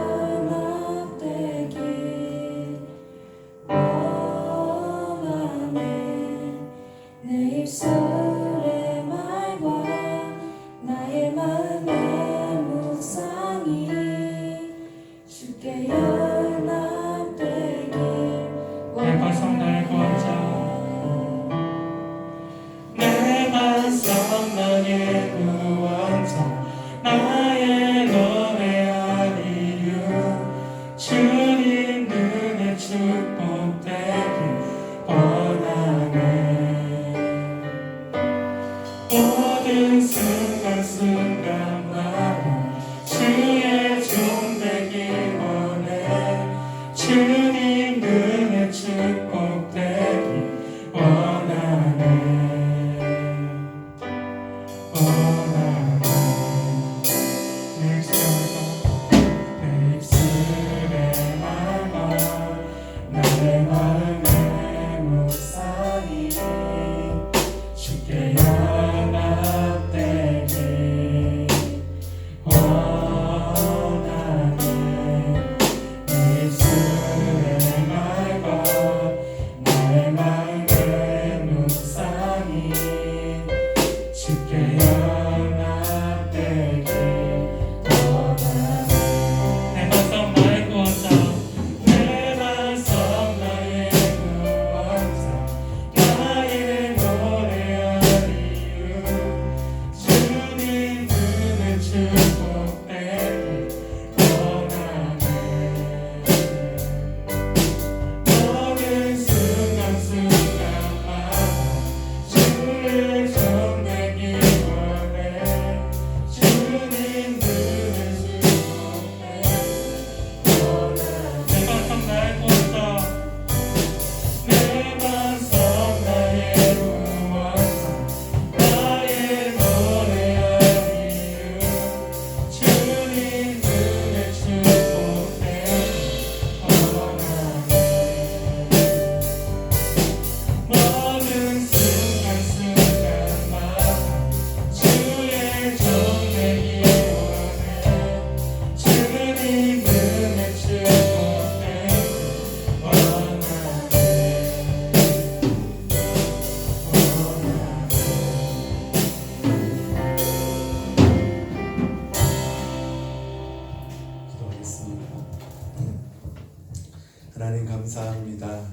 감사합니다.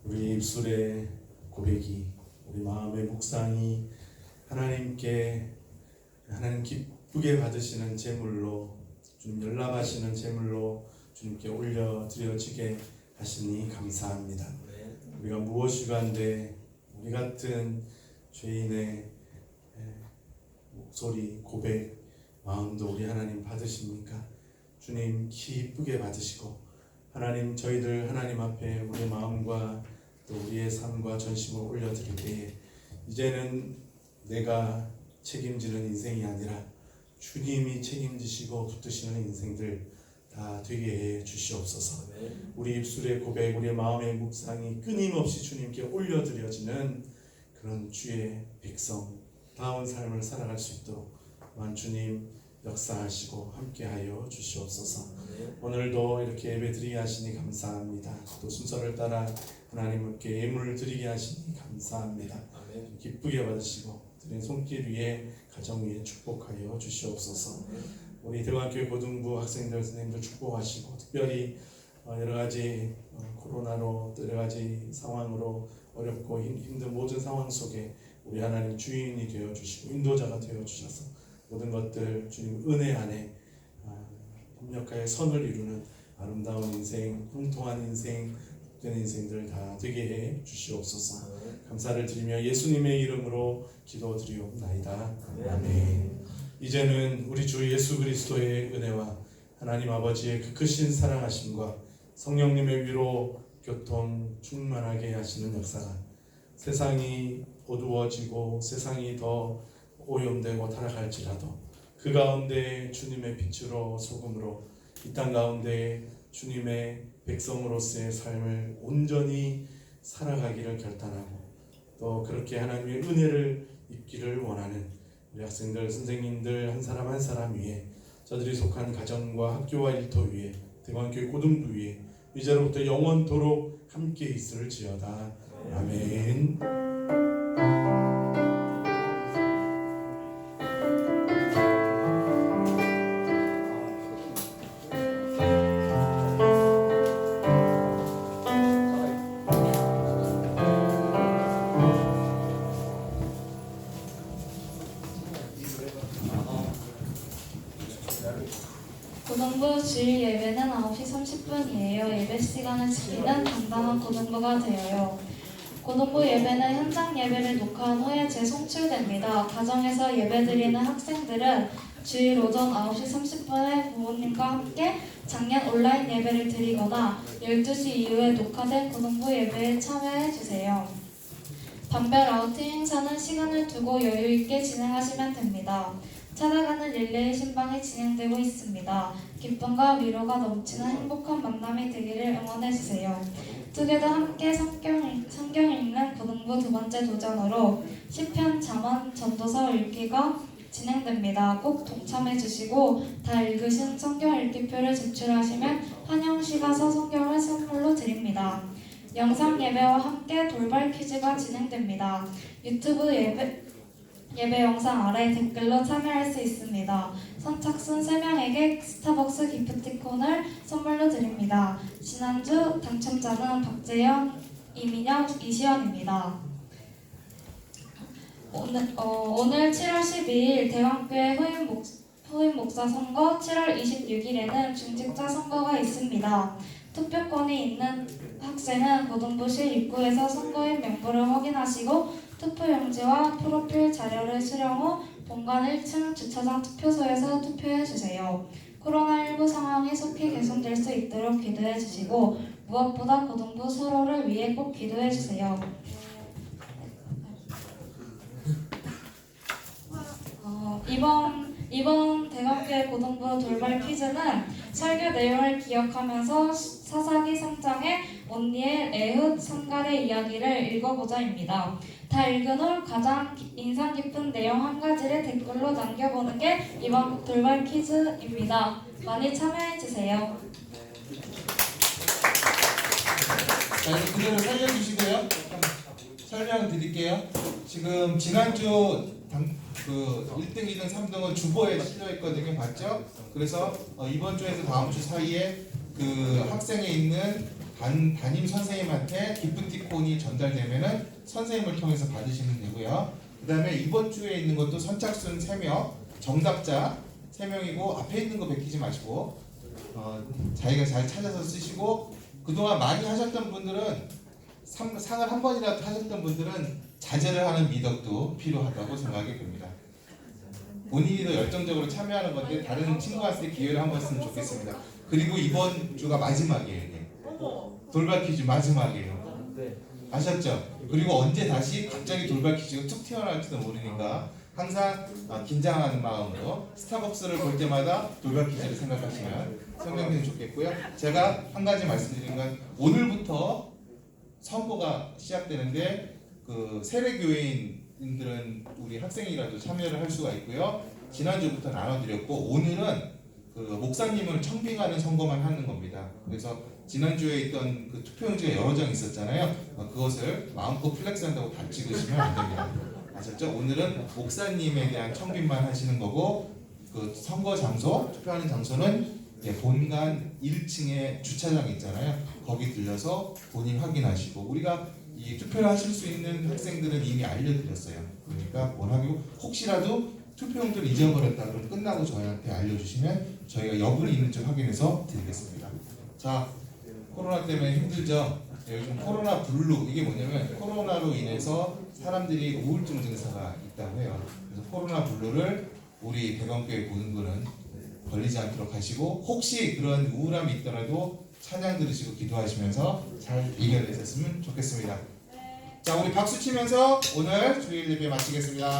우리 입술의 고백이, 우리 마음의 묵상이 하나님께, 하나님 기쁘게 받으시는 제물로, 주님 연락하시는 제물로 주님께 올려드려지게 하시니 감사합니다. 우리가 무엇이간데 우리 같은 죄인의 목소리, 고백, 마음도 우리 하나님 받으십니까? 주님 기쁘게 받으시고, 하나님 저희들 하나님 앞에 우리의 마음과 또 우리의 삶과 전심을 올려드릴 때에 이제는 내가 책임지는 인생이 아니라 주님이 책임지시고 붙드시는 인생들 다 되게 해 주시옵소서. 우리 입술의 고백, 우리의 마음의 묵상이 끊임없이 주님께 올려드려지는 그런 주의 백성다운 삶을 살아갈 수 있도록 만 주님 역사하시고 함께하여 주시옵소서. 오늘도 이렇게 예배 드리게 하시니 감사합니다. 또 순서를 따라 하나님께 예물을 드리게 하시니 감사합니다. 기쁘게 받으시고 드린 손길 위에 가정 위에 축복하여 주시옵소서. 우리 대관교회 고등부 학생들 선생님들 축복하시고, 특별히 여러 가지 코로나로 또 여러 가지 상황으로 어렵고 힘든 모든 상황 속에 우리 하나님 주인이 되어 주시고 인도자가 되어 주셔서 모든 것들 주님 은혜 안에 협력하여 선을 이루는 아름다운 인생, 형통한 인생, 복된 인생들 다 되게 해 주시옵소서. 감사를 드리며 예수님의 이름으로 기도드리옵나이다. 아멘. 이제는 우리 주 예수 그리스도의 은혜와 하나님 아버지의 그 크신 사랑하심과 성령님의 위로 교통 충만하게 하시는 역사가 세상이 어두워지고 세상이 더 오염되고 타락할지라도 그 가운데 주님의 빛으로 소금으로 이 땅 가운데 주님의 백성으로서의 삶을 온전히 살아가기를 결단하고 또 그렇게 하나님의 은혜를 입기를 원하는 우리 학생들, 선생님들 한 사람 한 사람 위에, 저들이 속한 가정과 학교와 일터 위에, 대관교회 고등부 위에 이제로부터 영원토록 함께 있을지어다. 아멘. 고등부 주일 예배는 9시 30분이에요. 예배 시간을 지키는 당당한 고등부가 되어요. 고등부 예배는 현장 예배를 녹화한 후에 재송출됩니다. 가정에서 예배드리는 학생들은 주일 오전 9시 30분에 부모님과 함께 작년 온라인 예배를 드리거나 12시 이후에 녹화된 고등부 예배에 참여해주세요. 반별 아우팅 행사는 시간을 두고 여유있게 진행하시면 됩니다. 찾아가는 릴레이 신방이 진행되고 있습니다. 기쁨과 위로가 넘치는 행복한 만남이 되기를 응원해주세요. 투게더 함께 성경 읽는 고등부 두 번째 도전으로 시편, 잠언, 전도서 읽기가 진행됩니다. 꼭 동참해주시고 다 읽으신 성경 읽기표를 제출하시면 한영시 가서 성경을 선물로 드립니다. 영상 예배와 함께 돌발 퀴즈가 진행됩니다. 유튜브 예배 영상 아래 댓글로 참여할 수 있습니다. 선착순 3명에게 스타벅스 기프티콘을 선물로 드립니다. 지난주 당첨자는 박재영, 이민영, 이시연입니다. 오늘 7월 12일 대왕교회 후임 목사 선거, 7월 26일에는 중직자 선거가 있습니다. 투표권이 있는 학생은 고등부실 입구에서 선거인 명부를 확인하시고 투표용지와 프로필 자료를 수령 후 본관 1층 주차장 투표소에서 투표해주세요. 코로나19 상황이 속히 개선될 수 있도록 기도해주시고 무엇보다 고등부 서로를 위해 꼭 기도해주세요. 이번 대학교의 고등부 돌발 퀴즈는 설교 내용을 기억하면서 사사기 3장의 온니엘, 에훗, 삼갈의 이야기를 읽어보자입니다. 다 읽은 후 가장 인상 깊은 내용 한 가지를 댓글로 남겨보는 게 이번 돌발 퀴즈입니다. 많이 참여해주세요. 자, 그대로 살려주시고요. 설명 드릴게요. 지금 지난주 그 1등, 2등, 3등은 주보에 실려있거든요. 봤죠? 그래서 이번 주에서 다음 주 사이에 그 학생에 있는 담임 선생님한테 기프티콘이 전달되면은 선생님을 통해서 받으시면 되고요. 그 다음에 이번 주에 있는 것도 선착순 3명, 정답자 3명이고 앞에 있는 거 베끼지 마시고 자기가 잘 찾아서 쓰시고 그동안 많이 하셨던 분들은 상을 한 번이라도 하셨던 분들은 자제를 하는 미덕도 필요하다고 생각이 듭니다. 본인이 더 열정적으로 참여하는 건데 다른 친구한테 기회를 한번 쓰면 좋겠습니다. 그리고 이번 주가 마지막이에요. 이게. 돌발 퀴즈 마지막이에요. 네. 아셨죠? 그리고 언제 다시 갑자기 돌발 퀴즈가 툭 튀어나올지도 모르니까 항상 긴장하는 마음으로 스타벅스를 볼 때마다 돌발 퀴즈를 생각하시면 생각하면 좋겠고요. 제가 한 가지 말씀드린 건 오늘부터 선거가 시작되는데 그 세례교회인들은 우리 학생이라도 참여를 할 수가 있고요. 지난주부터 나눠드렸고 오늘은 그 목사님을 청빙하는 선거만 하는 겁니다. 그래서 지난주에 있던 그 투표용지가 여러 장 있었잖아요. 그것을 마음껏 플렉스한다고 다 찍으시면 안 됩니다. 아셨죠? 오늘은 목사님에 대한 청빙만 하시는 거고 그 선거 장소, 투표하는 장소는 본관 1층에 주차장 있잖아요. 거기 들려서 본인 확인하시고 우리가 이 투표를 하실 수 있는 학생들은 이미 알려드렸어요. 그러니까 원하고 혹시라도 투표용지를 잊어버렸다 그러면 끝나고 저희한테 알려주시면 저희가 여분이 있는지 확인해서 드리겠습니다. 자, 코로나 때문에 힘들죠? 요즘 코로나 블루 이게 뭐냐면 코로나로 인해서 사람들이 우울증 증세가 있다고 해요. 그래서 코로나 블루를 우리 대광교회 보는 거는 걸리지 않도록 하시고 혹시 그런 우울함이 있더라도 찬양 들으시고 기도하시면서 잘 이겨내셨으면 좋겠습니다. 자, 우리 박수 치면서 오늘 주일 예배 마치겠습니다.